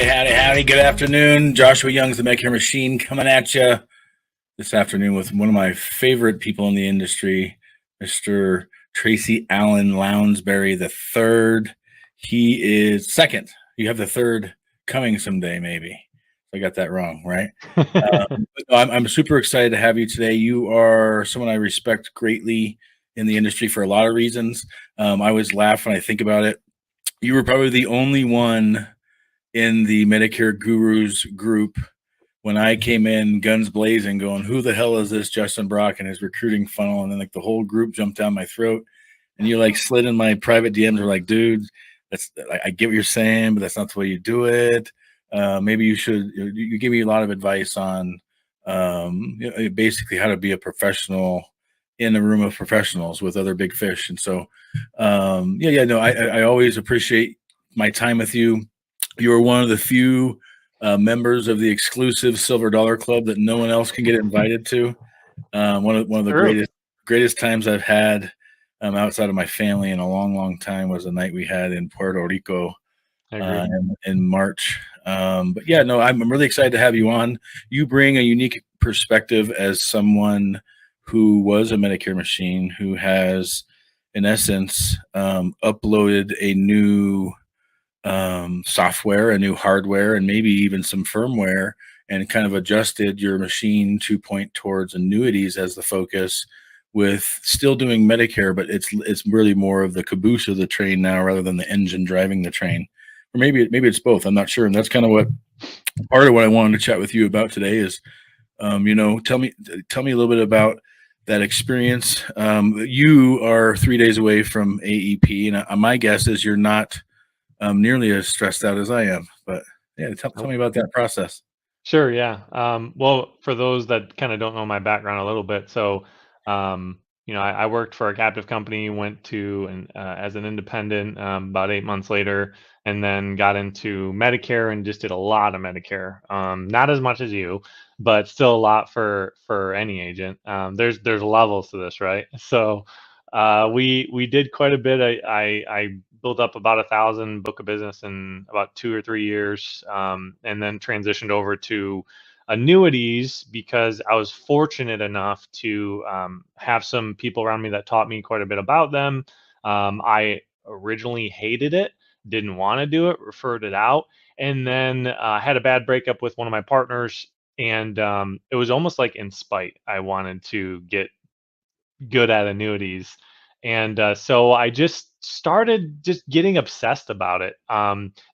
Howdy. Good afternoon. Joshua Young's the Medicare Machine coming at you this afternoon with one of my favorite people in the industry, Mr. TRACY Allen Lounsberry the third. He is second. You have the third coming someday, maybe. I got that wrong, right? I'm super excited to have you today. You are someone I respect greatly in the industry for a lot of reasons. I always laugh when I think about it. You were probably the only one in the Medicare gurus group when I came in guns blazing going, who the hell is this Justin Brock and his recruiting funnel? And then like the whole group jumped down my throat and you like slid in my private DMs were like, dude, I get what you're saying, but that's not the way you do it. Maybe you should, you give me a lot of advice on basically how to be a professional in a room of professionals with other big fish. And so, I always appreciate my time with you. You are one of the few members of the exclusive Silver Dollar Club that no one else can get invited to. One of the greatest times I've had outside of my family in a long time was the night we had in Puerto Rico in March. I'm really excited to have you on. You bring a unique perspective as someone who was a Medicare machine, who has, in essence, uploaded a new software, a new hardware, and maybe even some firmware, and kind of adjusted your machine to point towards annuities as the focus, with still doing Medicare, but it's really more of the caboose of the train now rather than the engine driving the train. Or maybe it's both. I'm not sure. And that's kind of part of what I wanted to chat with you about today is, tell me a little bit about that experience. You are 3 days away from AEP, and my guess is you're not nearly as stressed out as I am, but yeah, tell me about that process. Sure. Yeah. Well, for those that kind of don't know my background a little bit, so, I worked for a captive company, went to as an independent about 8 months later, and then got into Medicare and just did a lot of Medicare. Not as much as you, but still a lot for any agent. There's levels to this, right? So, we did quite a bit. I built up about 1,000 book of business in about 2 or 3 years, and then transitioned over to annuities because I was fortunate enough to have some people around me that taught me quite a bit about them. I originally hated it, didn't want to do it, referred it out, and then had a bad breakup with one of my partners. And it was almost like in spite. I wanted to get good at annuities. And so I just started just getting obsessed about it.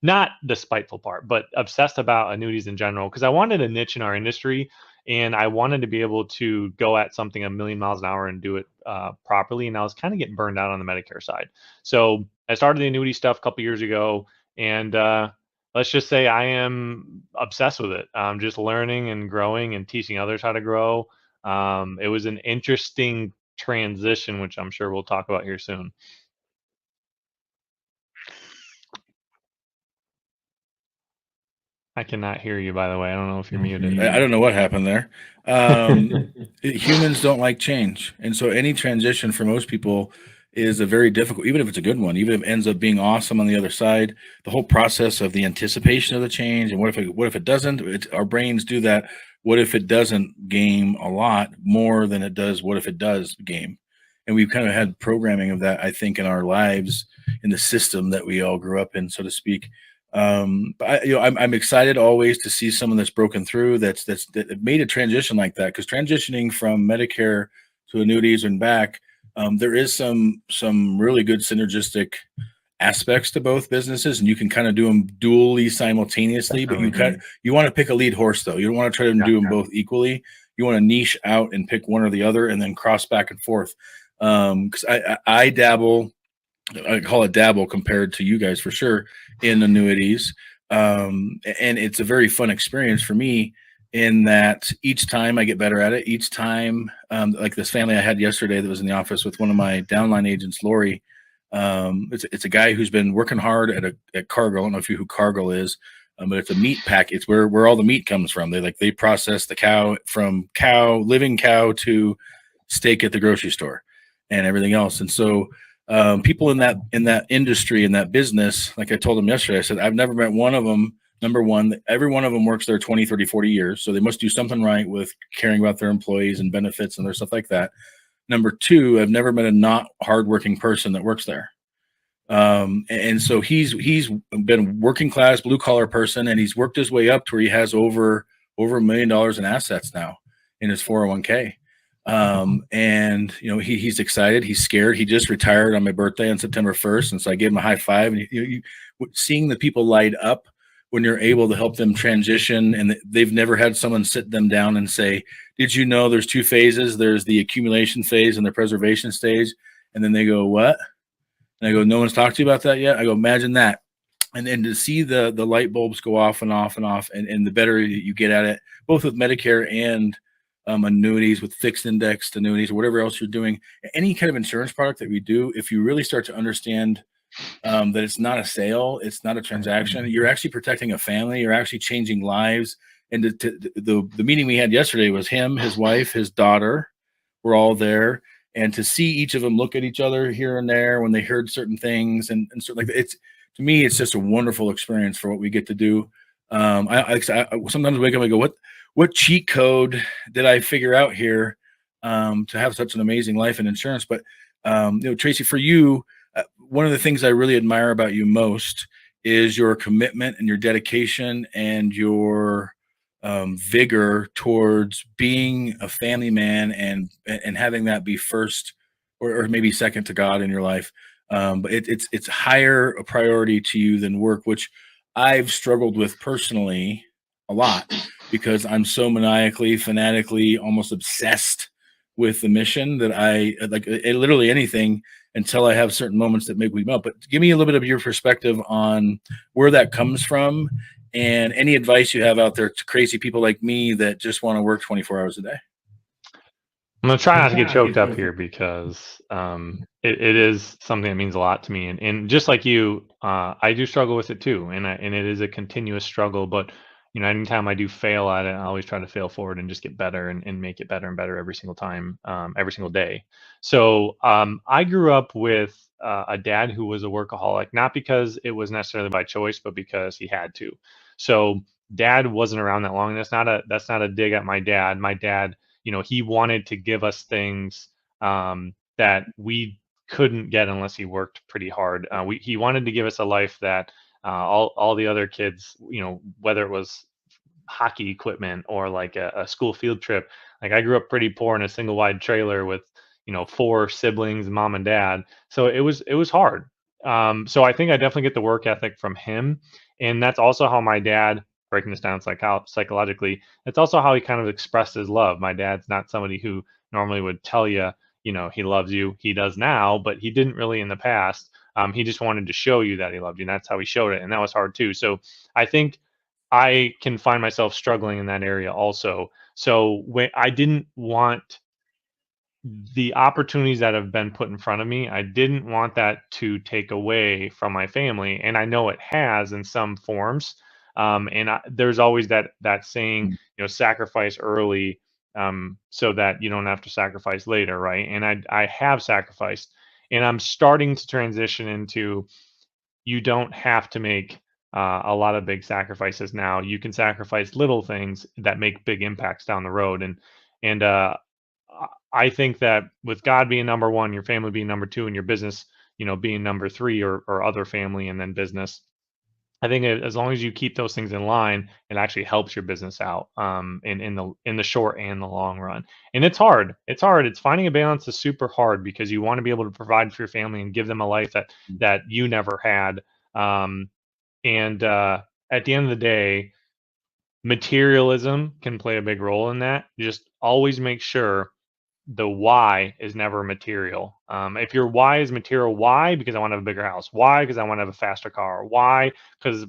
Not the spiteful part, but obsessed about annuities in general, because I wanted a niche in our industry and I wanted to be able to go at something a million miles an hour and do it properly. And I was kind of getting burned out on the Medicare side. So I started the annuity stuff a couple years ago, and let's just say I am obsessed with it. Just learning and growing and teaching others how to grow. It was an interesting transition, which I'm sure we'll talk about here soon. I cannot hear you, by the way. I don't know if you're muted. I don't know what happened there. Humans don't like change. And so any transition for most people is a very difficult, even if it's a good one, even if it ends up being awesome on the other side, the whole process of the anticipation of the change. And what if it doesn't? Our brains do that. What if it doesn't game a lot more than it does? What if it does game? And we've kind of had programming of that, I think, in our lives, in the system that we all grew up in, so to speak. But I'm excited always to see someone that's broken through, that made a transition like that, because transitioning from Medicare to annuities and back, there is some really good synergistic aspects to both businesses, and you can kind of do them dually simultaneously. But you want to pick a lead horse, though. You don't want to try to do them both equally. You want to niche out and pick one or the other, and then cross back and forth. Because I dabble. I call it dabble compared to you guys for sure in annuities. And it's a very fun experience for me in that each time I get better at it. Each time, like this family I had yesterday that was in the office with one of my downline agents, Lori. It's a guy who's been working hard at Cargill. I don't know if you know who Cargill is, but it's a meat pack. It's where all the meat comes from. They process the cow from living cow to steak at the grocery store and everything else. And so people in that industry, in that business, like I told them yesterday, I said, I've never met one of them Number one, every one of them works there 20, 30, 40 years. So they must do something right with caring about their employees and benefits and their stuff like that. Number two, I've never met a not hardworking person that works there. And so he's been working class, blue collar person, and he's worked his way up to where he has over $1 million in assets now in his 401k. And he's excited, he's scared. He just retired on my birthday on September 1st, and so I gave him a high five. And seeing the people light up when you're able to help them transition, and they've never had someone sit them down and say, "Did you know there's two phases? There's the accumulation phase and the preservation stage." And then they go, "What?" And I go, "No one's talked to you about that yet?" I go, "Imagine that." And then to see the light bulbs go off and off and off, and the better you get at it, both with Medicare and annuities, with fixed indexed annuities or whatever else you're doing, any kind of insurance product that we do, if you really start to understand that it's not a sale, it's not a transaction, you're actually protecting a family, you're actually changing lives. And the meeting we had yesterday was him, his wife, his daughter were all there. And to see each of them look at each other here and there when they heard certain things and sort of like it's, to me, it's just a wonderful experience for what we get to do. I sometimes wake up and go, what cheat code did I figure out here to have such an amazing life in insurance? But Tracy, for you, one of the things I really admire about you most is your commitment and your dedication and your vigor towards being a family man and having that be first or maybe second to God in your life. But it's higher a priority to you than work, which I've struggled with personally a lot because I'm so maniacally, fanatically, almost obsessed with the mission that I like literally anything until I have certain moments that make me melt. But give me a little bit of your perspective on where that comes from and any advice you have out there to crazy people like me that just want to work 24 hours a day. I'm gonna try not to get choked up here because it is something that means a lot to me, and just like you, I do struggle with it too, and it is a continuous struggle. But anytime I do fail at it, I always try to fail forward and just get better and make it better and better every single time, every single day. So I grew up with a dad who was a workaholic, not because it was necessarily by choice, but because he had to. So dad wasn't around that long. That's not a dig at my dad. My dad, he wanted to give us things that we couldn't get unless he worked pretty hard. He wanted to give us a life that all the other kids, whether it was hockey equipment or like a school field trip. Like I grew up pretty poor in a single wide trailer with 4 siblings, mom and dad. So it was hard. So I think I definitely get the work ethic from him, and that's also how my dad, breaking this down psychologically, that's also how he kind of expressed his love. My dad's not somebody who normally would tell you, he loves you. He does now, but he didn't really in the past. He just wanted to show you that he loved you, and that's how he showed it, and that was hard too. So I think I can find myself struggling in that area also. So when I didn't want the opportunities that have been put in front of me, I didn't want that to take away from my family, and I know it has in some forms. There's always that saying, sacrifice early, so that you don't have to sacrifice later, right? And I have sacrificed, and I'm starting to transition into you don't have to make a lot of big sacrifices now. You can sacrifice little things that make big impacts down the road, and I think that with God being number one, your family being number two, and your business, being number three, or other family and then business. I think as long as you keep those things in line, it actually helps your business out in the short and the long run. And it's hard. It's hard. It's finding a balance is super hard because you want to be able to provide for your family and give them a life that you never had. And at the end of the day, materialism can play a big role in that. Just always make sure the why is never material. If your why is material, why? Because I want to have a bigger house. Why? Because I want to have a faster car. Why? Because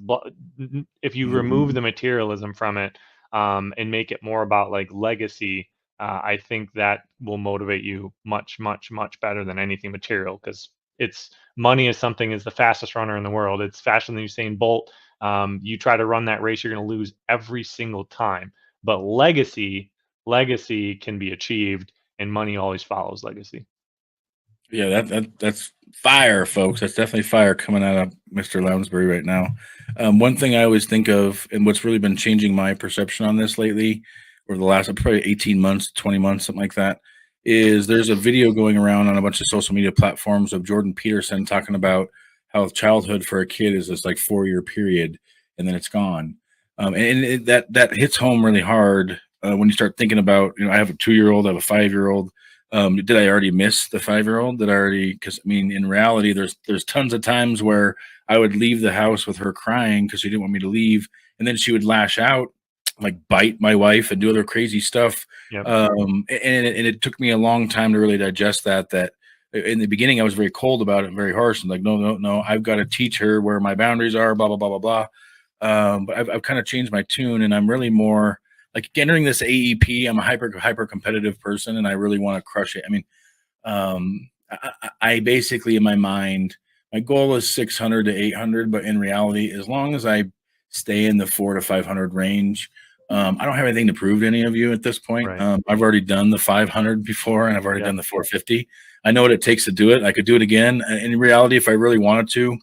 if you remove the materialism from it and make it more about like legacy, I think that will motivate you much, much, much better than anything material. Because it's money is something is the fastest runner in the world. It's faster than Usain Bolt. You try to run that race, you're going to lose every single time. But legacy can be achieved, and money always follows legacy. Yeah, that's fire, folks. That's definitely fire coming out of Mr. Lounsbury right now. One thing I always think of, and what's really been changing my perception on this lately, or the last probably 18 months, 20 months, something like that, is there's a video going around on a bunch of social media platforms of Jordan Peterson talking about how childhood for a kid is this like 4-year period, and then it's gone. That hits home really hard when you start thinking about, I have a 2-year-old, I have a 5-year-old. Did I already miss the 5-year-old? Did I already? Because I mean, in reality, there's tons of times where I would leave the house with her crying because she didn't want me to leave, and then she would lash out, like bite my wife and do other crazy stuff. Yep. And it took me a long time to really digest that. That in the beginning I was very cold about it, and very harsh, and like, no, no, no, I've got to teach her where my boundaries are. Blah blah blah blah blah. But I've kind of changed my tune, and I'm really more like entering this AEP. I'm a hyper competitive person, and I really want to crush it. I mean, I basically in my mind, my goal is 600 to 800, but in reality, as long as I stay in the 4 to 500 range, I don't have anything to prove to any of you at this point. Right. I've already done the 500 before, and I've already Yep. done the 450. I know what it takes to do it. I could do it again. In reality, if I really wanted to,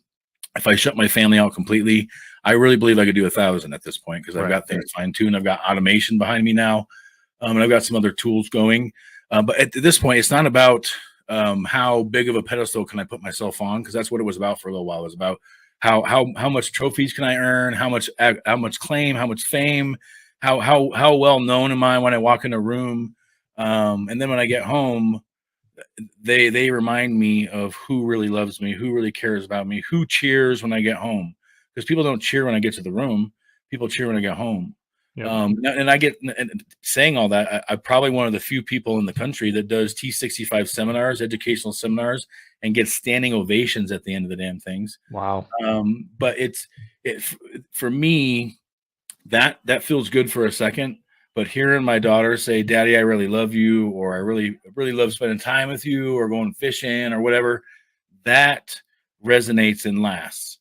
if I shut my family out completely, I really believe I could do 1,000 at this point because I've Right. got things fine tuned. I've got automation behind me now, and I've got some other tools going. But at this point, it's not about how big of a pedestal can I put myself on, because that's what it was about for a little while. It was about how much trophies can I earn, how much claim, how much fame, how well known am I when I walk in a room, and then when I get home, they remind me of who really loves me, who really cares about me, who cheers when I get home. Because people don't cheer when I get to the room, people cheer when I get home. Yep. And I get, and saying all that, I'm probably one of the few people in the country that does T65 seminars, educational seminars, and gets standing ovations at the end of the damn things. Wow. But for me, that feels good for a second. But hearing my daughter say, "Daddy, I really love you," or "I really love spending time with you," or going fishing or whatever, that resonates and lasts.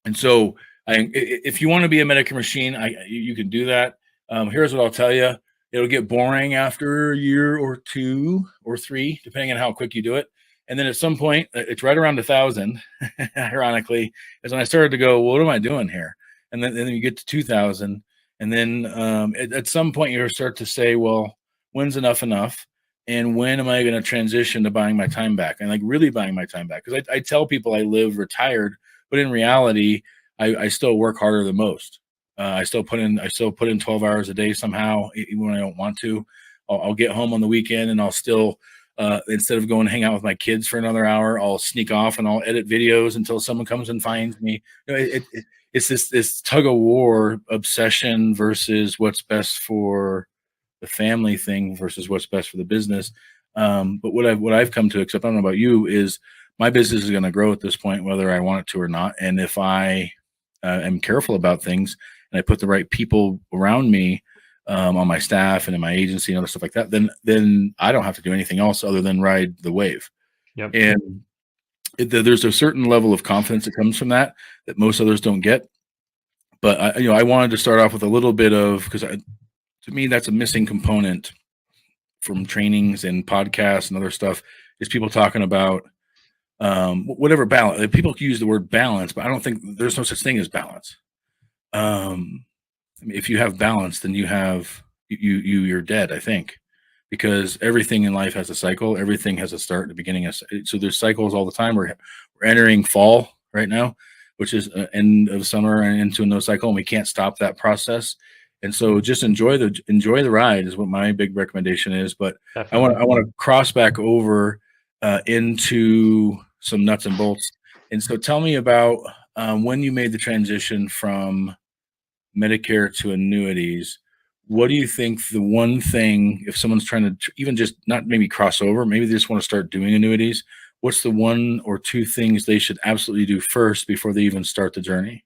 And so, if you want to be a Medicare machine, you can do that. Here's what I'll tell you: it'll get boring after a year or 2 or 3, depending on how quick you do it. And then at some point, it's right around 1,000. Ironically, is when I started to go, "What am I doing here?" And then you get to 2,000, and then at some point you start to say, "Well, when's enough? And when am I going to transition to buying my time back, and like really buying my time back?" Because I tell people I live retired, but in reality, I still work harder than most. I still put in 12 hours a day somehow, even when I don't want to. I'll get home on the weekend, and I'll still instead of going to hang out with my kids for another hour, I'll sneak off and I'll edit videos until someone comes and finds me. It's this tug of war obsession versus what's best for the family thing versus what's best for the business. But what I've come to accept, I don't know about you, is my business is going to grow at this point, whether I want it to or not. And if I am careful about things and I put the right people around me on my staff and in my agency and other stuff like that, then I don't have to do anything else other than ride the wave. Yep. And there's a certain level of confidence that comes from that most others don't get. But I wanted to start off with a little bit of, because to me that's a missing component from trainings and podcasts and other stuff, is people talking about whatever balance. People use the word balance, but I don't think there's no such thing as balance. I mean, if you have balance, then you're dead, I think, because everything in life has a cycle. Everything has a start and a beginning. So there's cycles all the time. We're entering fall right now, which is end of summer and into a no cycle, and we can't stop that process. And so just enjoy the ride is what my big recommendation is. But Definitely. I want to cross back over into some nuts and bolts. And so tell me about when you made the transition from Medicare to annuities. What do you think the one thing, if someone's trying to even just not maybe cross over, maybe they just want to start doing annuities, what's the 1 or 2 things they should absolutely do first before they even start the journey?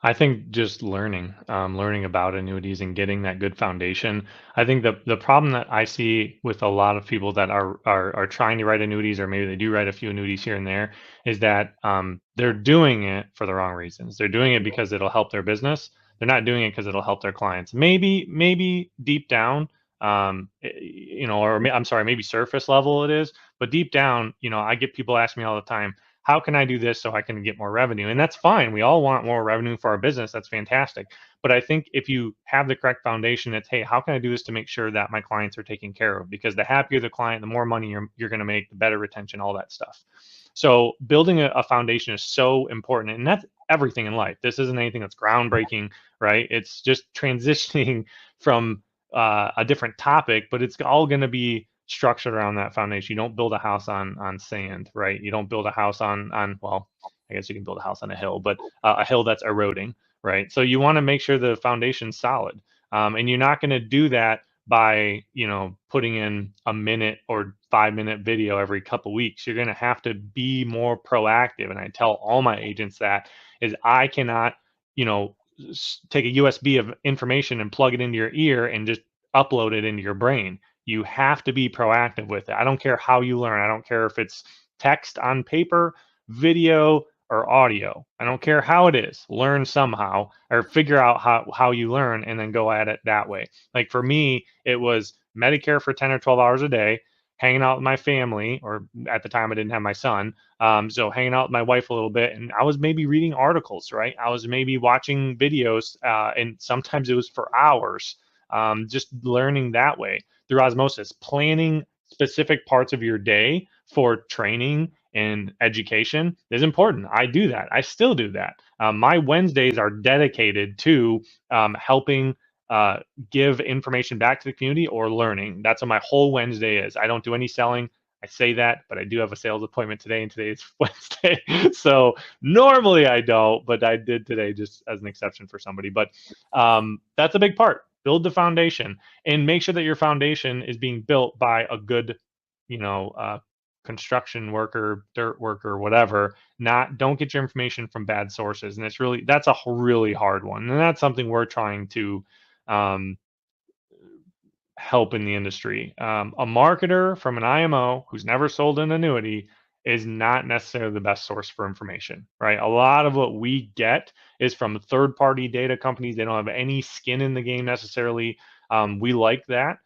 I think just learning about annuities and getting that good foundation. I think the problem that I see with a lot of people that are trying to write annuities, or maybe they do write a few annuities here and there, is that they're doing it for the wrong reasons. They're doing it because it'll help their business. They're not doing it because it'll help their clients. Maybe deep down, I'm sorry, maybe surface level it is, but deep down, I get people asking me all the time, how can I do this so I can get more revenue? And that's fine. We all want more revenue for our business. That's fantastic. But I think if you have the correct foundation, it's, hey, how can I do this to make sure that my clients are taken care of? Because the happier the client, the more money you're going to make, the better retention, all that stuff. So building a foundation is so important, and that's everything in life. This isn't anything that's groundbreaking, right? It's just transitioning from a different topic, but it's all going to be structured around that foundation. You don't build a house on sand, right? You don't build a house on well, I guess you can build a house on a hill, but a hill that's eroding, right? So you want to make sure the foundation's solid, and you're not going to do that by putting in a minute or 5-minute video every couple weeks. You're going to have to be more proactive, and I tell all my agents that is I cannot take a USB of information and plug it into your ear and just upload it into your brain. You have to be proactive with it. I don't care how you learn. I don't care if it's text on paper, video, or audio. I don't care how it is. Learn somehow, or figure out how you learn and then go at it that way. Like for me, it was Medicare for 10 or 12 hours a day, hanging out with my family, or at the time I didn't have my son. So hanging out with my wife a little bit, and I was maybe reading articles, right? I was maybe watching videos, and sometimes it was for hours, just learning that way through osmosis, planning specific parts of your day for training and education is important. I do that. I still do that. My Wednesdays are dedicated to helping give information back to the community or learning. That's what my whole Wednesday is. I don't do any selling. I say that, but I do have a sales appointment today, and today is Wednesday. So normally I don't, but I did today just as an exception for somebody. But that's a big part. Build the foundation and make sure that your foundation is being built by a good, construction worker, dirt worker, whatever. Don't get your information from bad sources. And that's a really hard one. And that's something we're trying to help in the industry. A marketer from an IMO who's never sold an annuity is not necessarily the best source for information, right? A lot of what we get is from third-party data companies. They don't have any skin in the game necessarily. We like that.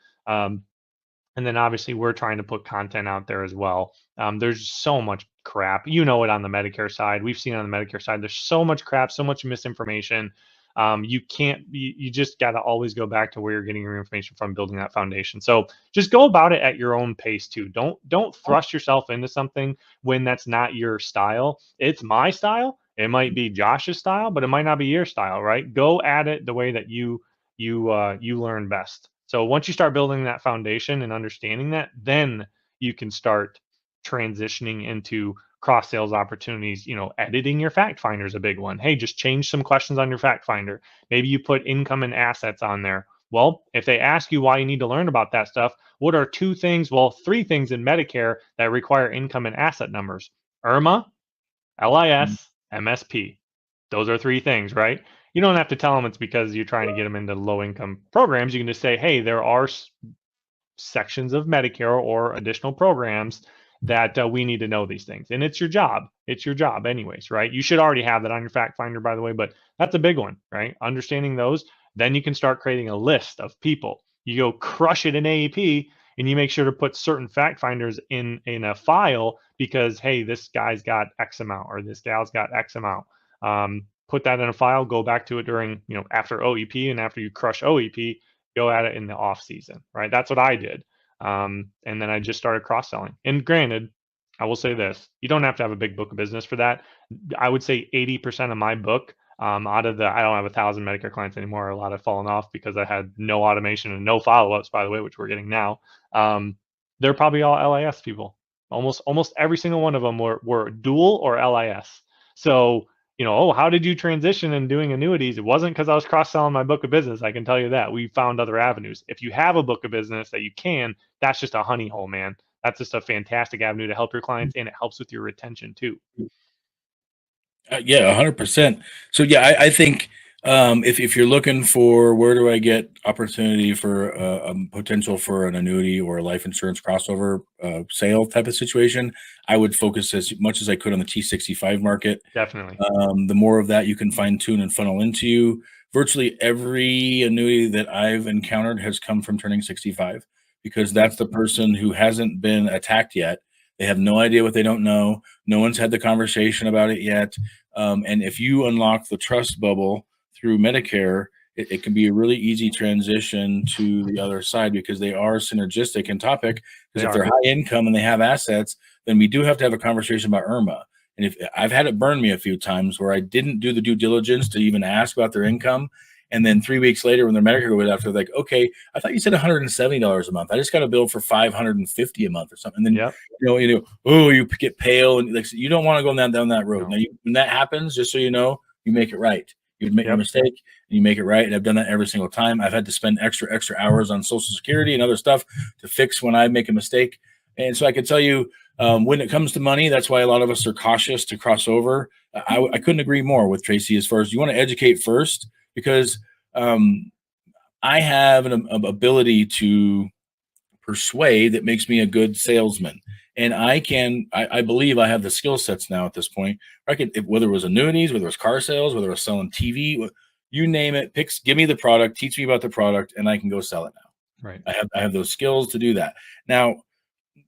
And then obviously we're trying to put content out there as well. There's so much crap, it on the Medicare side. We've seen it on the Medicare side. There's so much crap, so much misinformation. You just got to always go back to where you're getting your information from, building that foundation. So just go about it at your own pace too. Don't thrust yourself into something when that's not your style. It's my style. It might be Josh's style, but it might not be your style, right? Go at it the way that you learn best. So once you start building that foundation and understanding that, then you can start transitioning into cross sales opportunities. Editing your fact finder is a big one. Hey, just change some questions on your fact finder. Maybe you put income and assets on there. Well, if they ask you why you need to learn about that stuff, what are 2 things, well, 3 things in Medicare that require income and asset numbers? IRMA, LIS, MSP. Those are 3 things, right? You don't have to tell them it's because you're trying to get them into low income programs. You can just say, hey, there are sections of Medicare or additional programs that we need to know these things. And it's your job. It's your job anyways, right? You should already have that on your fact finder, by the way, but that's a big one, right? Understanding those, then you can start creating a list of people. You go crush it in AEP, and you make sure to put certain fact finders in a file because, hey, this guy's got X amount or this gal's got X amount. Put that in a file, go back to it during, after OEP, and after you crush OEP, go at it in the off season, right? That's what I did. And then I just started cross-selling. And granted, I will say this, you don't have to have a big book of business for that. I would say 80% of my book, out of I don't have 1,000 Medicare clients anymore. A lot have fallen off because I had no automation and no follow-ups, by the way, which we're getting now. They're probably all LIS people. Almost every single one of them were dual or LIS. So, how did you transition in doing annuities? It wasn't because I was cross-selling my book of business. I can tell you that. We found other avenues. If you have a book of business that you can, that's just a honey hole, man. That's just a fantastic avenue to help your clients, and it helps with your retention too. Yeah, 100%. So yeah, I think if you're looking for where do I get opportunity for a potential for an annuity or a life insurance crossover sale type of situation, I would focus as much as I could on the T65 market. Definitely. The more of that you can fine tune and funnel into, virtually every annuity that I've encountered has come from turning 65, because that's the person who hasn't been attacked yet. They have no idea what they don't know. No one's had the conversation about it yet. And if you unlock the trust bubble through Medicare, it can be a really easy transition to the other side, because they are synergistic in topic. Because if they're high income and they have assets, then we do have to have a conversation about IRMA. And if I've had it burn me a few times where I didn't do the due diligence to even ask about their income. And then 3 weeks later, when their Medicare goes after, like, okay, I thought you said $170 a month. I just got a bill for $550 a month or something. And then, oh, you get pale, and like, you don't want to go down that road. No. Now, when that happens, just so you know, you make it right. You make a mistake and you make it right. And I've done that every single time. I've had to spend extra hours on Social Security and other stuff to fix when I make a mistake. And so I can tell you, when it comes to money, that's why a lot of us are cautious to cross over. I couldn't agree more with Tracy as far as you want to educate first, because I have an ability to persuade that makes me a good salesman. And I believe I have the skill sets now at this point. I could, whether it was annuities, whether it was car sales, whether it was selling TV, you name it, give me the product, teach me about the product, and I can go sell it now. Right. I have those skills to do that. Now,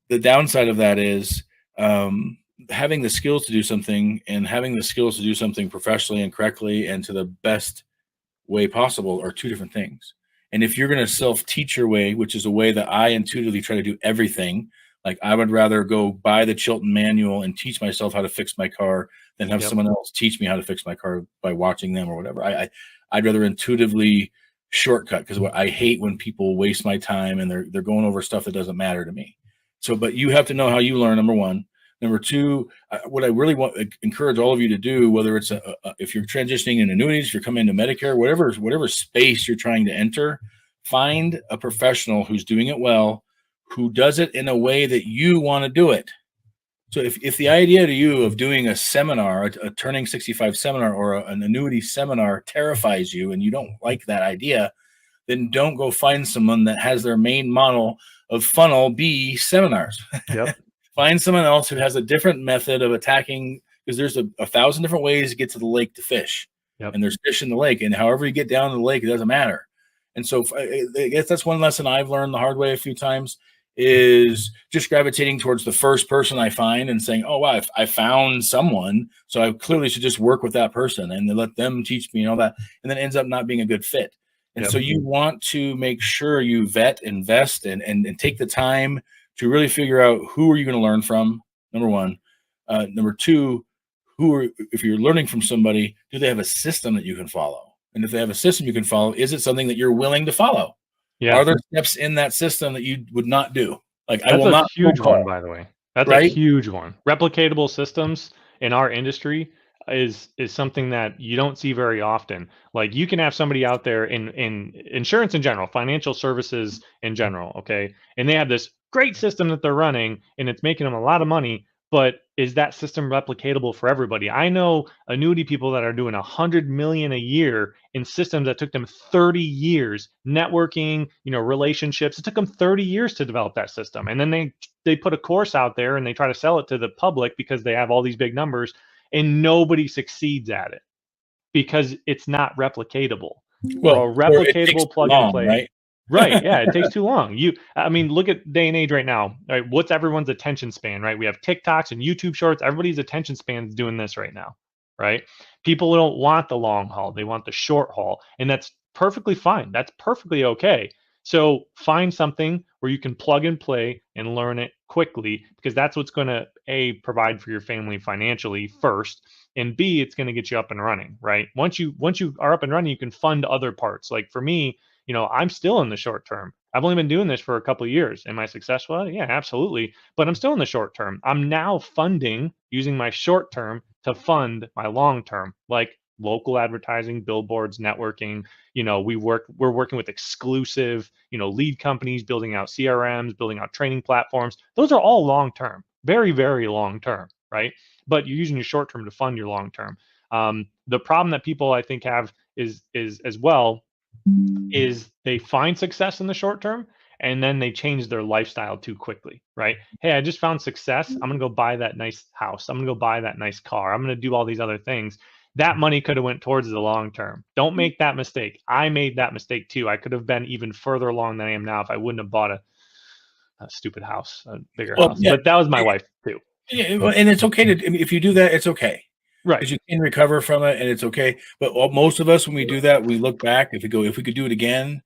the downside of that is having the skills to do something, and having the skills to do something professionally and correctly and to the best way possible are two different things. And if you're going to self-teach your way, which is a way that I intuitively try to do everything, like I would rather go buy the Chilton manual and teach myself how to fix my car than have someone else teach me how to fix my car by watching them or whatever. I'd rather intuitively shortcut, because what I hate when people waste my time and they're going over stuff that doesn't matter to me. So, but you have to know how you learn, number one. Number two, what I really want to encourage all of you to do, whether it's if you're transitioning in annuities, if you're coming into Medicare, whatever space you're trying to enter, find a professional who's doing it well, who does it in a way that you want to do it. So if the idea to you of doing a seminar, a turning 65 seminar or an annuity seminar terrifies you and you don't like that idea, then don't go find someone that has their main model of funnel be seminars. Yep. Find someone else who has a different method of attacking, because there's a 1,000 different ways to get to the lake to fish. And there's fish in the lake, and however you get down to the lake, it doesn't matter. And so I guess that's one lesson I've learned the hard way a few times, is just gravitating towards the first person I find and saying, oh, wow, I found someone, so I clearly should just work with that person and then let them teach me and all that. And then it ends up not being a good fit. And so you want to make sure you vet, invest, and take the time to really figure out who are you going to learn from, number one. Number two, if you're learning from somebody, do they have a system that you can follow? And if they have a system you can follow, is it something that you're willing to follow? Yeah. Are there steps in that system that you would not do? Like, that's I will not. That's a huge one, by the way. That's right? A huge one. Replicatable systems in our industry is something that you don't see very often. Like, you can have somebody out there in insurance in general, financial services in general, okay, and they have this great system that they're running and it's making them a lot of money, but is that system replicatable for everybody? I know annuity people that are doing 100 million a year in systems that took them 30 years, networking, relationships. It took them 30 years to develop that system, and then they put a course out there and they try to sell it to the public because they have all these big numbers, and nobody succeeds at it because it's not replicatable. Well, a replicatable plug and play, right? Right. Yeah, it takes too long. I mean, look at day and age right now. Right? What's everyone's attention span, right? We have TikToks and YouTube shorts. Everybody's attention span is doing this right now, right? People don't want the long haul. They want the short haul. And that's perfectly fine. That's perfectly okay. So find something where you can plug and play and learn it quickly, because that's what's going to, A, provide for your family financially first, and B, it's going to get you up and running, right? Once you are up and running, you can fund other parts. Like for me, I'm still in the short term. I've only been doing this for a couple of years. Am I successful? Yeah, absolutely. But I'm still in the short term. I'm now funding, using my short term to fund my long term, like local advertising, billboards, networking. We're working with exclusive, lead companies, building out CRMs, building out training platforms. Those are all long term, very, very long term, right? But you're using your short term to fund your long term. The problem that people, I think, have is as well, is they find success in the short term and then they change their lifestyle too quickly, right? Hey, I just found success. I'm going to go buy that nice house. I'm going to go buy that nice car. I'm going to do all these other things. that money could have went towards the long term. Don't make that mistake. I made that mistake too. I could have been even further along than I am now if I wouldn't have bought a stupid house, a bigger Well, house. yeah, But that was my wife too. well, and it's okay to, I mean, if you do that, it's okay. Right. Because you can recover from it and it's okay. But most of us, when we do that, we look back, if we could do it again.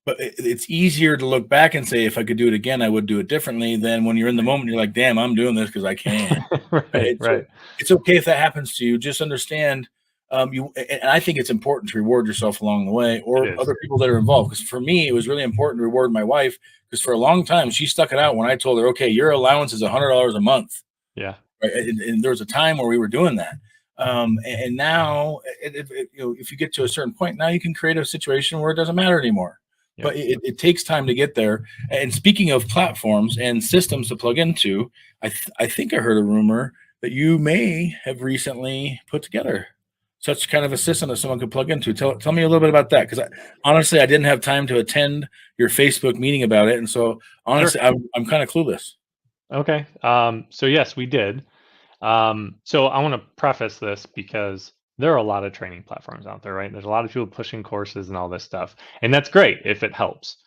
But it's easier to look back and say, if I could do it again, I would do it differently than when you're in the moment. You're like, damn, I'm doing this because I can. Right. It's okay if that happens to you. Just understand, and I think it's important to reward yourself along the way, or other people that are involved. Because for me, it was really important to reward my wife, because for a long time she stuck it out when I told her, okay, your allowance is $100 a month. Yeah. Right? And there was a time where we were doing that. And now, if you get to a certain point, now you can create a situation where it doesn't matter anymore. Yeah. But it takes time to get there. And speaking of platforms and systems to plug into, I think I heard a rumor that you may have recently put together such kind of a system that someone could plug into. Tell me a little bit about that, because honestly, I didn't have time to attend your Facebook meeting about it, and so honestly, sure. I'm kind of clueless. Okay. So yes, we did. So I want to preface this because there are a lot of training platforms out there, right? There's a lot of people pushing courses and all this stuff, and that's great if it helps.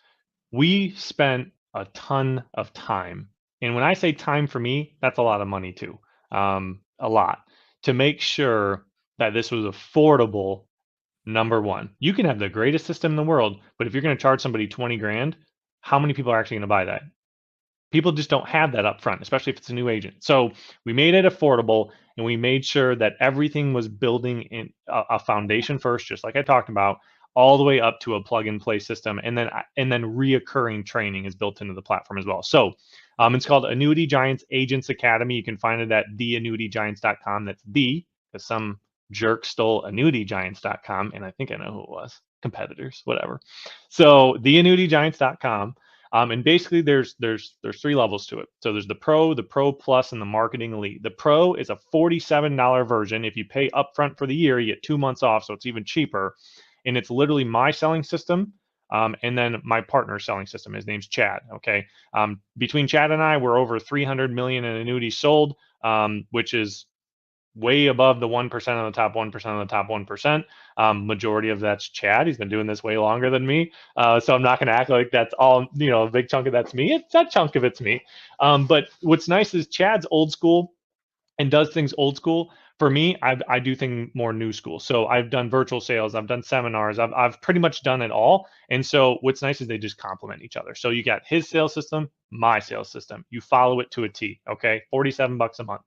We spent a ton of time, and when I say time for me, that's a lot of money too. A lot, to make sure that this was affordable. Number one, you can have the greatest system in the world, but if you're going to charge somebody 20 grand, how many people are actually going to buy that? People just don't have that up front, especially if it's a new agent. So we made it affordable, and we made sure that everything was building in a foundation first, just like I talked about, all the way up to a plug and play system. And then reoccurring training is built into the platform as well. So it's called Annuity Giants Agents Academy. You can find it at theannuitygiants.com. That's because some jerk stole annuitygiants.com, and I think I know who it was. Competitors, whatever. So theannuitygiants.com. And basically, there's 3 levels to it. So there's the Pro Plus, and the Marketing Elite. The Pro is a $47 version. If you pay upfront for the year, you get 2 months off, so it's even cheaper. And it's literally my selling system, and then my partner's selling system. His name's Chad. Okay. Between Chad and I, we're over 300 million in annuities sold, which is way above the 1% of the top 1% of the top 1%. Majority of that's Chad. He's been doing this way longer than me. So I'm not going to act like that's all, a big chunk of that's me. That chunk of it's me. But what's nice is Chad's old school and does things old school. For me, I do things more new school. So I've done virtual sales, I've done seminars, I've pretty much done it all. And so what's nice is they just complement each other. So you got his sales system, my sales system. You follow it to a T. Okay, $47 a month.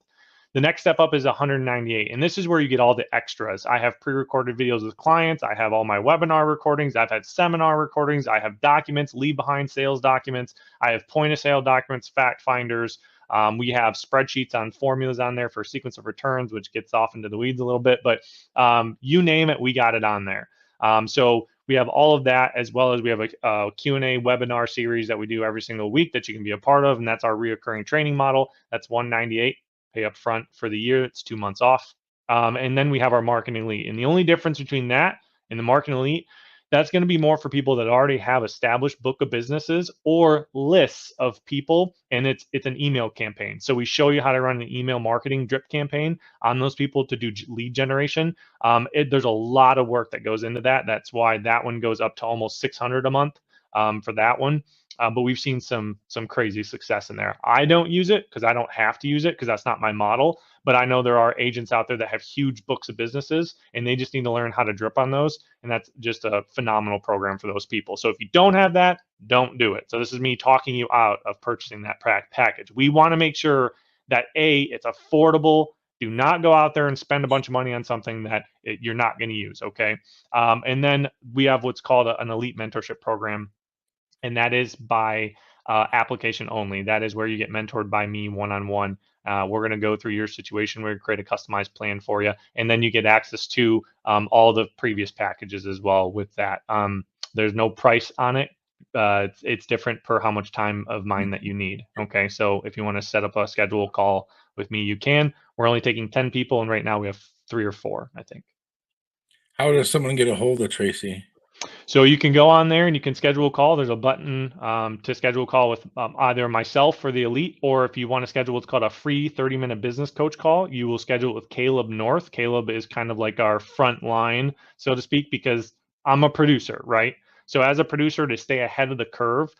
The next step up is 198, and this is where you get all the extras. I have pre-recorded videos with clients. I have all my webinar recordings. I've had seminar recordings. I have documents, leave behind sales documents. I have point of sale documents, fact finders. We have spreadsheets on formulas on there for sequence of returns, which gets off into the weeds a little bit, but you name it, we got it on there. So we have all of that, as well as we have a Q&A webinar series that we do every single week that you can be a part of, and that's our reoccurring training model. That's 198. Pay up front for the year. It's 2 months off. And then we have our Marketing Elite. And the only difference between that and the Marketing Elite, that's going to be more for people that already have established book of businesses or lists of people, and it's an email campaign. So we show you how to run an email marketing drip campaign on those people to do lead generation. There's a lot of work that goes into that. That's why that one goes up to almost $600 a month for that one. But we've seen some crazy success in there. I don't use it because I don't have to use it because that's not my model. But I know there are agents out there that have huge books of businesses, and they just need to learn how to drip on those. And that's just a phenomenal program for those people. So if you don't have that, don't do it. So this is me talking you out of purchasing that package. We want to make sure that it's affordable. Do not go out there and spend a bunch of money on something that you're not going to use. Okay. And then we have what's called an elite mentorship program. And that is by application only. That is where you get mentored by me one-on-one. We're going to go through your situation. We're going to create a customized plan for you. And then you get access to all the previous packages as well with that. There's no price on it. It's different per how much time of mine that you need. Okay, so if you want to set up a schedule call with me, you can. We're only taking 10 people, and right now we have 3 or 4, I think. How does someone get a hold of TRACY? So you can go on there and you can schedule a call. There's a button to schedule a call with either myself for the elite, or if you want to schedule what's called a free 30-minute business coach call, you will schedule it with Caleb North. Caleb is kind of like our front line, so to speak, because I'm a producer, right? So as a producer, to stay ahead of the curve,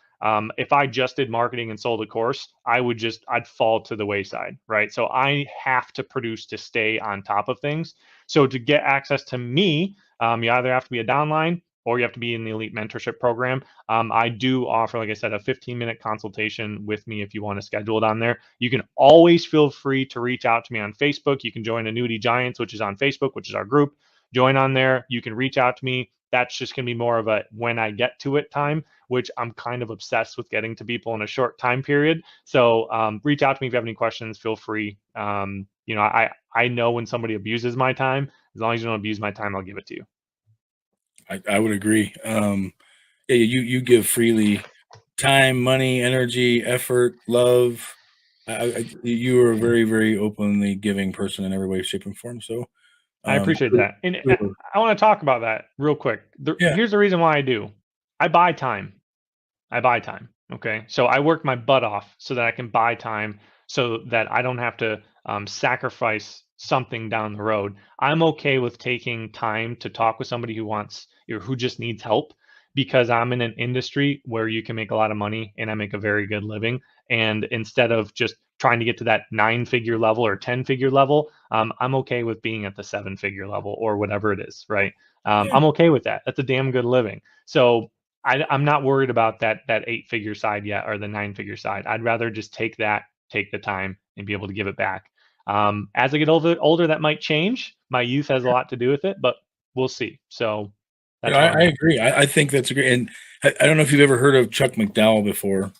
if I just did marketing and sold a course, I'd fall to the wayside, right? So I have to produce to stay on top of things. So to get access to me, you either have to be a downline or you have to be in the elite mentorship program. I do offer, like I said, a 15-minute consultation with me if you want to schedule it on there. You can always feel free to reach out to me on Facebook. You can join Annuity Giants, which is on Facebook, which is our group. Join on there. You can reach out to me. That's just going to be more of a when I get to it time, which I'm kind of obsessed with getting to people in a short time period. So reach out to me if you have any questions. Feel free. I know when somebody abuses my time. As long as you don't abuse my time, I'll give it to you. I would agree. Yeah, you give freely, time, money, energy, effort, love. You are a very, very openly giving person in every way, shape, and form. So I appreciate that. And sure. I want to talk about that real quick. Yeah, Here's the reason why I do. I buy time. I buy time. Okay. So I work my butt off so that I can buy time so that I don't have to sacrifice something down the road. I'm okay with taking time to talk with somebody who wants or who just needs help because I'm in an industry where you can make a lot of money and I make a very good living. And instead of just trying to get to that 9-figure level or 10-figure level, I'm okay with being at the 7-figure level or whatever it is. Right. yeah. I'm okay with that. That's a damn good living. So I'm not worried about that 8-figure side yet or the 9-figure side. I'd rather just take the time and be able to give it back. As I get older, that might change. My youth has a lot to do with it, but we'll see. So that's where I'm I at. agree. I think that's a great. And I don't know if you've ever heard of Chuck McDowell before.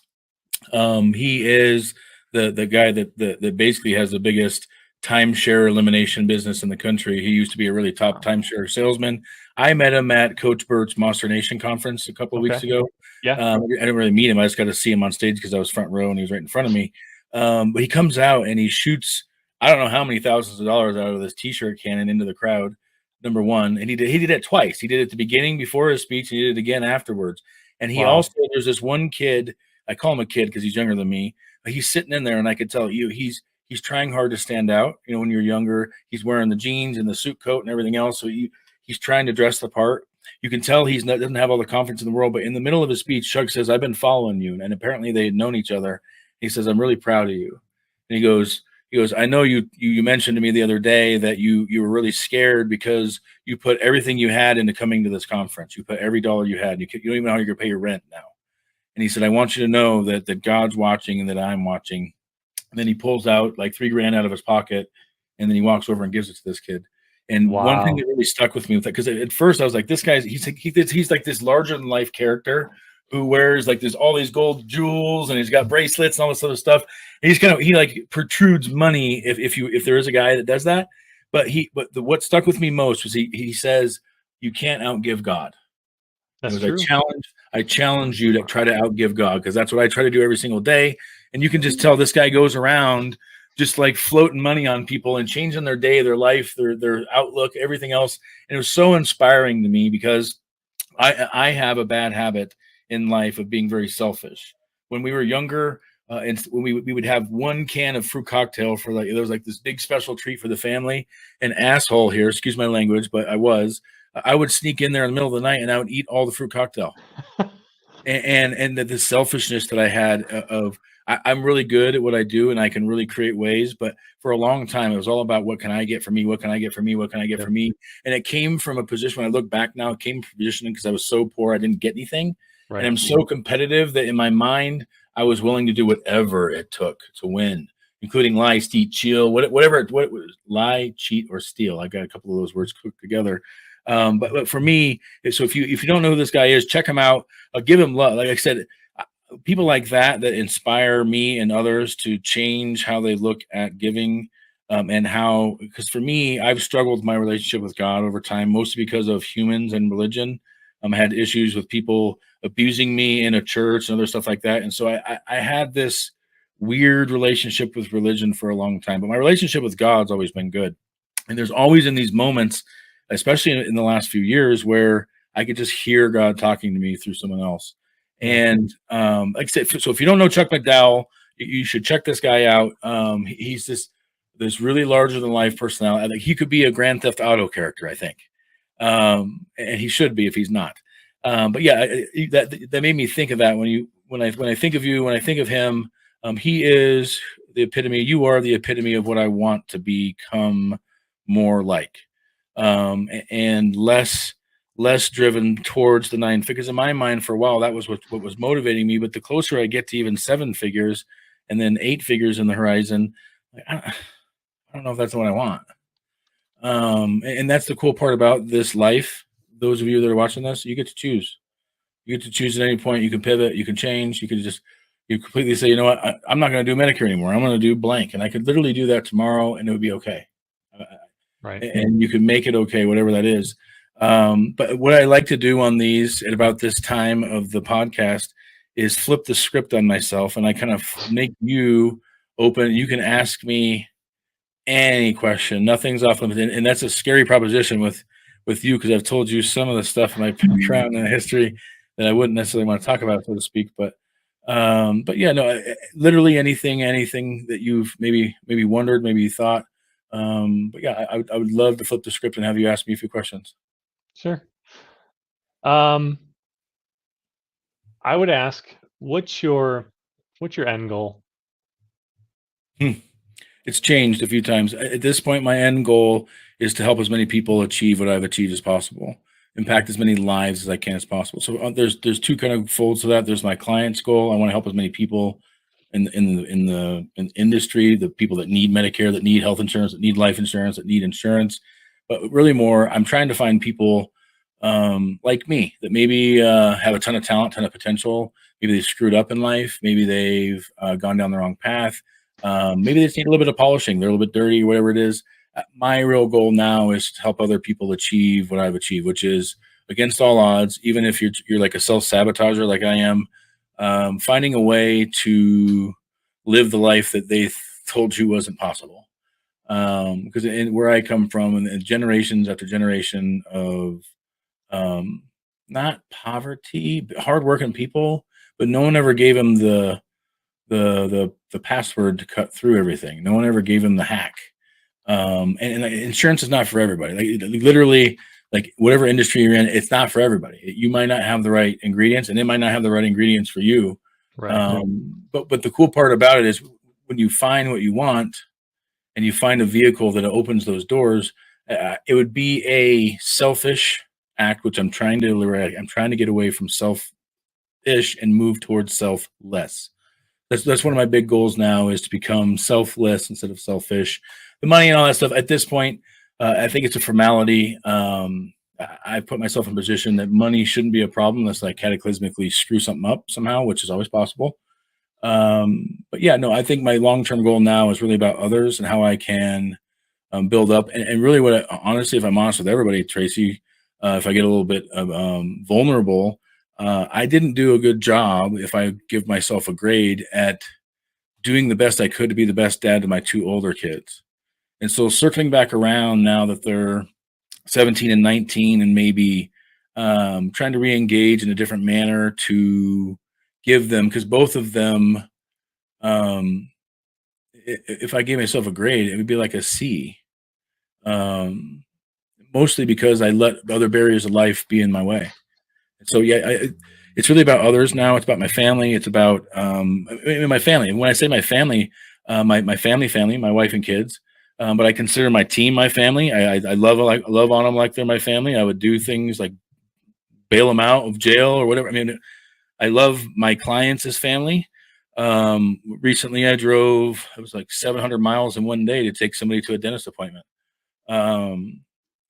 He is the guy that basically has the biggest timeshare elimination business in the country. He used to be a really top timeshare salesman. I met him at Coach Bert's Monster Nation conference a couple of Okay. weeks ago. Yeah. I didn't really meet him. I just got to see him on stage because I was front row and he was right in front of me. But he comes out and he shoots, I don't know how many thousands of dollars out of this t-shirt cannon into the crowd. Number one. And he did it twice. He did it at the beginning before his speech. He did it again afterwards. And he Wow. also, there's this one kid, I call him a kid because he's younger than me, but he's sitting in there and I could tell he's trying hard to stand out. You know, when you're younger, he's wearing the jeans and the suit coat and everything else. So he's trying to dress the part. You can tell doesn't have all the confidence in the world, but in the middle of his speech, Chuck says, "I've been following you." And apparently they had known each other. He says, "I'm really proud of you." And he goes, "I know you mentioned to me the other day that you were really scared because you put everything you had into coming to this conference. You put every dollar you had. You don't even know how you're going to pay your rent now." And he said, "I want you to know that God's watching and that I'm watching." And then he pulls out like $3,000 out of his pocket, and then he walks over and gives it to this kid. And one thing Wow. that really stuck with me with that, because at first I was like, this guy's he's like this larger than life character who wears like all these gold jewels and he's got bracelets and all this other stuff. And he like protrudes money if there is a guy that does that. But what stuck with me most was he says, "You can't outgive God." That's It was true. I challenge you to try to outgive God, because that's what I try to do every single day. And you can just tell this guy goes around just like floating money on people and changing their day, their life, their outlook, everything else. And it was so inspiring to me because I have a bad habit in life of being very selfish. When we were younger, and when we would have one can of fruit cocktail for there was like this big special treat for the family. An asshole here, excuse my language, but I would sneak in there in the middle of the night and I would eat all the fruit cocktail. And the selfishness that I had of I'm really good at what I do and I can really create ways, but for a long time it was all about what can I get for me, what can I get for me, what can I get Yep. for me, and it came from a position. When I look back now, it came from a position because I was so poor I didn't get anything, and Right. I'm so competitive that in my mind I was willing to do whatever it took to win, including lie, cheat, chill, whatever what lie, cheat, or steal. I got a couple of those words cooked together. But for me, so if you don't know who this guy is, check him out. Give him love. Like I said, people like that inspire me and others to change how they look at giving, and how, because for me, I've struggled with my relationship with God over time, mostly because of humans and religion. I had issues with people abusing me in a church and other stuff like that. And so I had this weird relationship with religion for a long time, but my relationship with God's always been good. And there's always in these moments, especially in the last few years, where I could just hear God talking to me through someone else. Yeah. And like I said, so if you don't know Chuck McDowell, you should check this guy out. He's this really larger than life personality. I think he could be a Grand Theft Auto character, I think. And he should be if he's not. But yeah, that made me think of that when I think of you, when I think of him, he is the epitome. You are the epitome of what I want to become more like, and less driven towards the 9 figures. In my mind, for a while, that was what was motivating me. But the closer I get to even 7 figures, and then 8 figures in the horizon, I don't know if that's what I want. And that's the cool part about this life. Those of you that are watching this, you get to choose. You get to choose at any point. You can pivot. You can change. You completely say, you know what, I'm not going to do Medicare anymore. I'm going to do blank. And I could literally do that tomorrow and it would be okay. Right. And you can make it okay, whatever that is. But what I like to do on these at about this time of the podcast is flip the script on myself. And I kind of make you open. You can ask me any question. Nothing's off limits. And that's a scary proposition with you, because I've told you some of the stuff in my background and history that I wouldn't necessarily want to talk about, so to speak. But yeah, no, literally anything that you've maybe wondered, maybe you thought. But yeah, I would love to flip the script and have you ask me a few questions. Sure. I would ask, what's your end goal? It's changed a few times. At this point, my end goal is to help as many people achieve what I've achieved as possible, impact as many lives as I can as possible. So there's two kind of folds to that. There's my client's goal. I want to help as many people in the industry, the people that need Medicare, that need health insurance, that need life insurance, that need insurance. But really more, I'm trying to find people like me that maybe have a ton of talent, ton of potential. Maybe they screwed up in life. Maybe they've gone down the wrong path. Maybe they just need a little bit of polishing. They're a little bit dirty, whatever it is. My real goal now is to help other people achieve what I've achieved, which is against all odds. Even if you're like a self-sabotager like I am, finding a way to live the life that they told you wasn't possible. Because where I come from, and generations after generation of not poverty, but hardworking people, but no one ever gave them the password to cut through everything. No one ever gave them the hack. And insurance is not for everybody. Like literally, like whatever industry you're in, it's not for everybody. You might not have the right ingredients, and it might not have the right ingredients for you. Right. But the cool part about it is when you find what you want, and you find a vehicle that opens those doors, it would be a selfish act, which I'm trying to get away from selfish and move towards selfless. That's one of my big goals now, is to become selfless instead of selfish. The money and all that stuff at this point, I think it's a formality. I put myself in a position that money shouldn't be a problem unless I cataclysmically screw something up somehow, which is always possible. But yeah, no, I think my long-term goal now is really about others and how I can build up. And really honestly, if I'm honest with everybody, Tracy, if I get a little bit vulnerable, I didn't do a good job, if I give myself a grade, at doing the best I could to be the best dad to my 2 older kids. And so circling back around now that they're 17 and 19, and maybe trying to re-engage in a different manner to give them, because both of them, if I gave myself a grade, it would be like a C. Mostly because I let other barriers of life be in my way. So yeah, it's really about others now. It's about my family. It's about my family. And when I say my family, my family, my wife and kids. But I consider my team my family. I love on them like they're my family. I would do things like bail them out of jail or whatever. I mean, I love my clients as family. Recently, I drove, it was like 700 miles in one day to take somebody to a dentist appointment.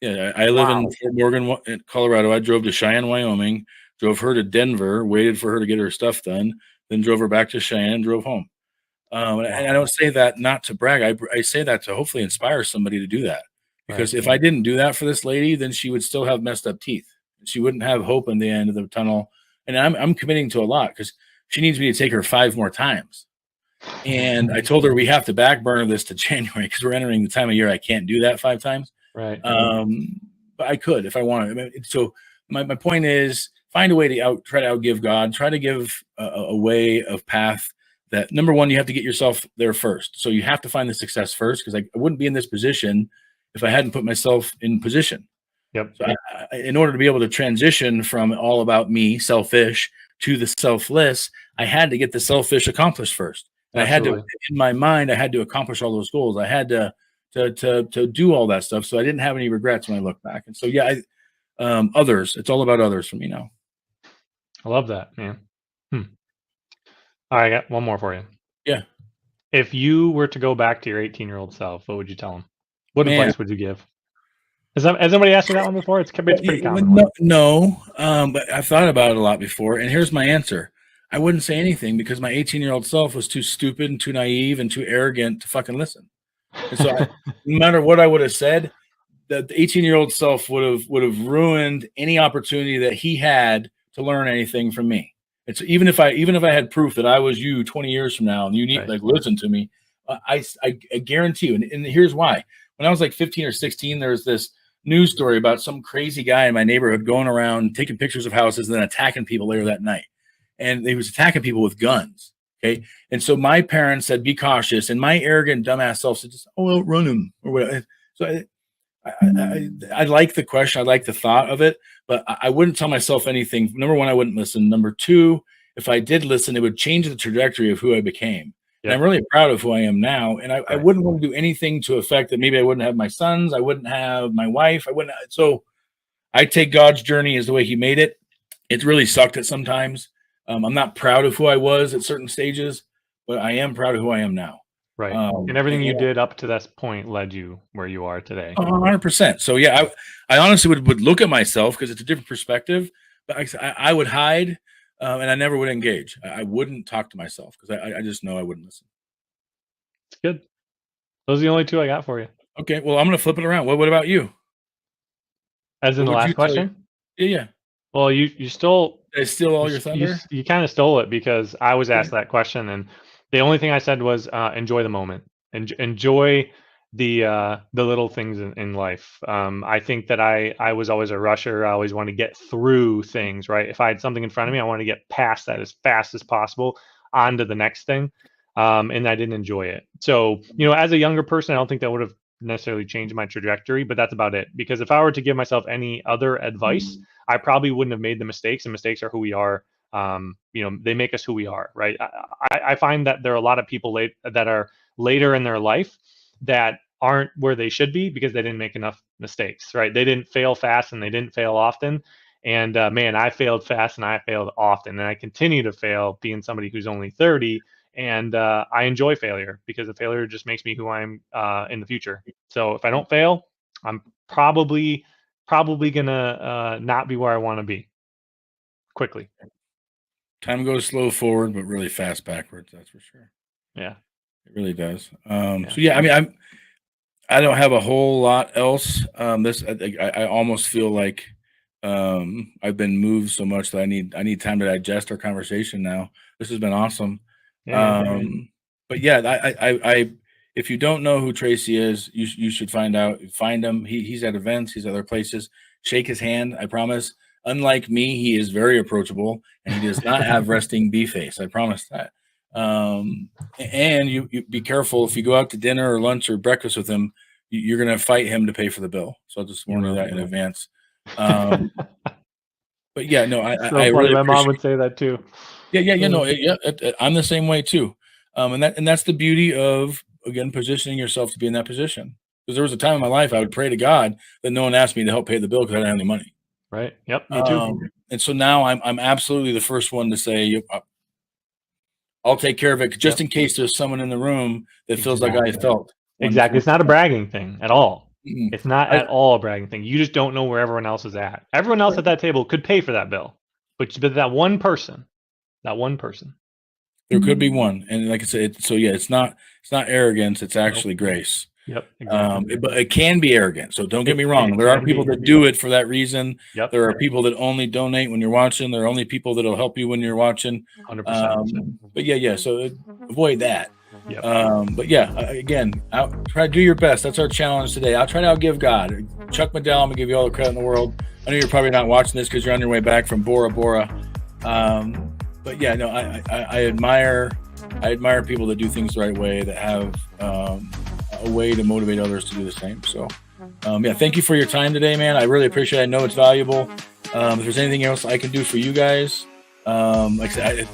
Yeah, I live in Fort Morgan, Colorado. I drove to Cheyenne, Wyoming, drove her to Denver, waited for her to get her stuff done, then drove her back to Cheyenne, drove home. And I don't say that not to brag. I say that to hopefully inspire somebody to do that. Because if I didn't do that for this lady, then she would still have messed up teeth. She wouldn't have hope in the end of the tunnel. And I'm committing to a lot, because she needs me to take her 5 more times. And I told her we have to back burner this to January, because we're entering the time of year I can't do that 5 times. Right. But I could if I wanted. I mean, so my point is find a way to try to outgive God, try to give a way of path that, number one, you have to get yourself there first. So you have to find the success first, because I wouldn't be in this position if I hadn't put myself in position. Yep. So in order to be able to transition from all about me, selfish, to the selfless, I had to get the selfish accomplished first. And Absolutely. I had to, in my mind, I had to accomplish all those goals. I had to do all that stuff. So I didn't have any regrets when I look back. And so, yeah, others, it's all about others for me now. I love that, man. All right, I got one more for you. Yeah. If you were to go back to your 18-year-old self, what would you tell him? What advice would you give? Has somebody asked you that one before? It's pretty common. No, but I've thought about it a lot before. And here's my answer. I wouldn't say anything, because my 18-year-old self was too stupid and too naive and too arrogant to fucking listen. And so no matter what I would have said, the 18-year-old self would have ruined any opportunity that he had to learn anything from me. It's even if I had proof that I was you 20 years from now and you need listen to me, I guarantee you. And here's why. When I was like 15 or 16, there was this news story about some crazy guy in my neighborhood going around taking pictures of houses and then attacking people later that night. And he was attacking people with guns. Okay. And so my parents said, be cautious. And my arrogant, dumbass self said, just, oh, well, run him or whatever. So I like the question. I like the thought of it, but I wouldn't tell myself anything. Number one, I wouldn't listen. Number two, if I did listen, it would change the trajectory of who I became. Yep. And I'm really proud of who I am now. And I wouldn't want to do anything to affect that. Maybe I wouldn't have my sons. I wouldn't have my wife. So I take God's journey as the way he made it. It's really sucked at sometimes. I'm not proud of who I was at certain stages, but I am proud of who I am now. Right. And everything you did up to this point led you where you are today. 100%. So yeah, I honestly would look at myself, because it's a different perspective, but I would hide, and I never would engage. I wouldn't talk to myself, because I just know I wouldn't listen. It's good. Those are the only two I got for you. Okay. Well, I'm going to flip it around. What about you? As in the last question? Yeah. Well, you stole. Did I steal all your thunder? You kind of stole it, because I was asked that question, and the only thing I said was enjoy the moment, and enjoy the little things in life. I think that I was always a rusher. I always wanted to get through things, right? If I had something in front of me, I wanted to get past that as fast as possible on to the next thing, and I didn't enjoy it. So, as a younger person, I don't think that would have necessarily changed my trajectory, but that's about it. Because if I were to give myself any other advice, I probably wouldn't have made the mistakes, and mistakes are who we are. They make us who we are, right? I find that there are a lot of people that are later in their life that aren't where they should be because they didn't make enough mistakes, right? They didn't fail fast and they didn't fail often. And man, I failed fast and I failed often, and I continue to fail being somebody who's only 30. And I enjoy failure, because the failure just makes me who I am in the future. So if I don't fail, I'm probably gonna not be where I want to be quickly. Time goes slow forward, but really fast backwards. That's for sure. Yeah, it really does. So yeah, I mean, I don't have a whole lot else. I almost feel like I've been moved so much that I need time to digest our conversation now. This has been awesome. Yeah, but yeah, I if you don't know who Tracy is, you should find him. He's at events, he's other places. Shake his hand. I promise. Unlike me, he is very approachable, and he does not have resting bee face. I promise that. And you be careful if you go out to dinner or lunch or breakfast with him, you're going to fight him to pay for the bill. So I'll just warn you that in advance. But yeah, no, I really my mom would say that too. Yeah. I'm the same way too. And that's the beauty of, again, positioning yourself to be in that position. Because there was a time in my life I would pray to God that no one asked me to help pay the bill because I didn't have any money. Right. Yep. Me too. And so now I'm absolutely the first one to say, I'll take care of it, just in case there's someone in the room that feels like I felt. Exactly. It's not a bragging thing at all. It's not at all a bragging thing. You just don't know where everyone else is at. Everyone else at that table could pay for that bill, but that one person, there could be one. And like I said, it's not arrogance. It's actually grace. Yep. Exactly. But it can be arrogant. So don't get me wrong. There are people that do it for that reason. Yep. There are people that only donate when you're watching. There are only people that'll help you when you're watching. 100%. But yeah. So avoid that. Yep. But yeah, again, try to do your best. That's our challenge today. I'll try to outgive God. Chuck Liddell, I'm gonna give you all the credit in the world. I know you're probably not watching this because you're on your way back from Bora Bora. But yeah, no, I admire people that do things the right way, that have a way to motivate others to do the same. So yeah, thank you for your time today, man. I really appreciate it. I know it's valuable. If there's anything else I can do for you guys, like I said,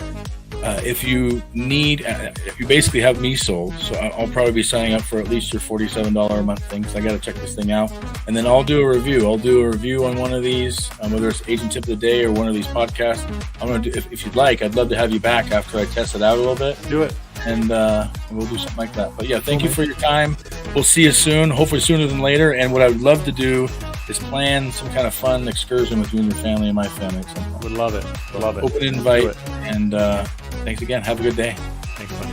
if you basically have me sold, so I'll probably be signing up for at least your $47 a month thing, because I got to check this thing out, and then I'll do a review. I'll do a review on one of these, whether it's Agent Tip of the Day or one of these podcasts. I'm gonna do, if you'd like, I'd love to have you back after I test it out a little bit. Do it, and we'll do something like that. But yeah, thank you for your time. We'll see you soon, hopefully sooner than later. And what I would love to do is plan some kind of fun excursion with you and your family and my family at some point. Would love it. Love it. Open invite. And thanks again. Have a good day. Thanks, buddy.